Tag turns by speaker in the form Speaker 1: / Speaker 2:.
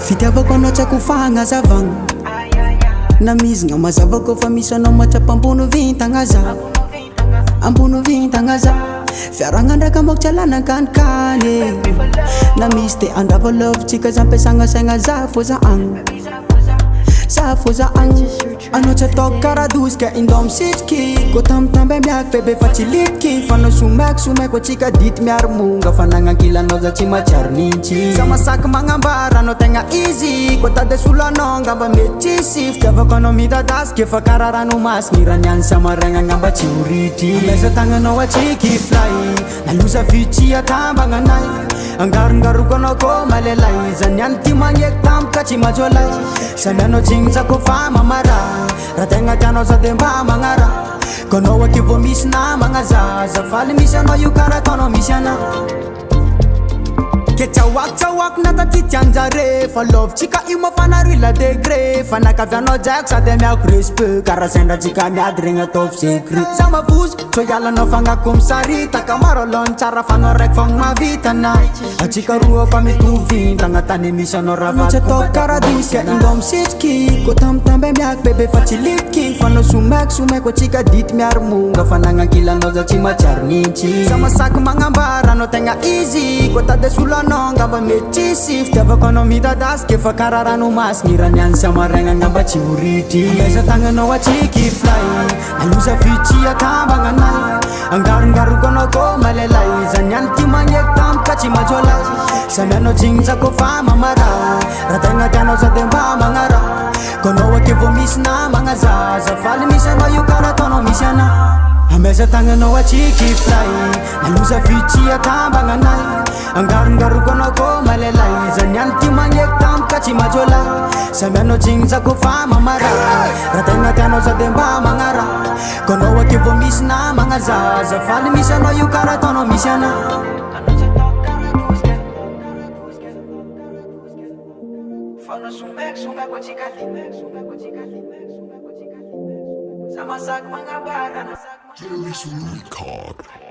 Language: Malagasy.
Speaker 1: fitiavako anao tsy ako fagnazavagna na mizigna mazavako fa misy anao matsapa ambony vintagna za ambony vintagna za fiaragna ndraiky amako tsy alana kanikany na misy te andrava lovintsika za ampiasagna saigna za fô za agny za fô za agny anao tsy ataoko karaha dozika indao misitriky kô tamitambe miaky bebe fa tsy litiky fa anao somaiko atsika dity miary monga fa nagnankilanaao za tsy matsiaro nintsy za masaky magnambara anao tegna izy kô tady solo anao ngamba mety tsisy fitiavako anao mitadasiky efa karaha ranomasigny raniany samaraigna ngamba tsy horitry meza tagnanao atsiky fly naloza vitsy atambagna anay angarongaroko anao kô malelay zany any ty magneky tampoka tsy majolay samy anao tsignintsako fa mamara raha tegna tianao za de mba magnara kô anao aky vô misy namagna zaza faly misy anao io karaha ataonao misy ana ke tsaoako nataty tianjare fa lovintsika io mafana rila degré fa nakavianao jaiko sady miako respect karaha sendratsika miady regny ataovy secret za mavozo so ialanao fagnako misarita maro alôny tsara fanao raiky fogna mavitana atsika roa fa mitovintagna tany misy anao raha tsy ataoko karaha dosika indao misitriky kô tamitambe miaky bebe fa tsy litiky fa anao somaiko atsika dity miary monga fa nagnankilanaao za tsy matsiaro nintsy za masaky magnambara anao tegna izy kô tady solo anao ngamba mety tsisy fitiavako anao mitadasiky efa karaha ranomasigny raniany samaraigna ngamba tsy horitry meza tagnanao atsiky fly aloza vitsy atambagna anay angarongaroko anao kô malelay zany any ty magneky tampoka tsy majolay samy anao tsignintsako fa mamara raha tegna tianao za de mba magnara kô anao aky vô misy namagna zaza faly misy anao io karaha ataonao misy ana ameza tagnanao atsiky fly naloza vitsy atambagna anay angarongaroko anao kô malelay zany any ty magneky tampoka tsy majolay samy anao tsignintsako fa mamara raha tegna tianao za de mba magnara kô anao aky vô misy namagna zaza faly misy anao io karaha ataonao misy ana
Speaker 2: Jerry's Record.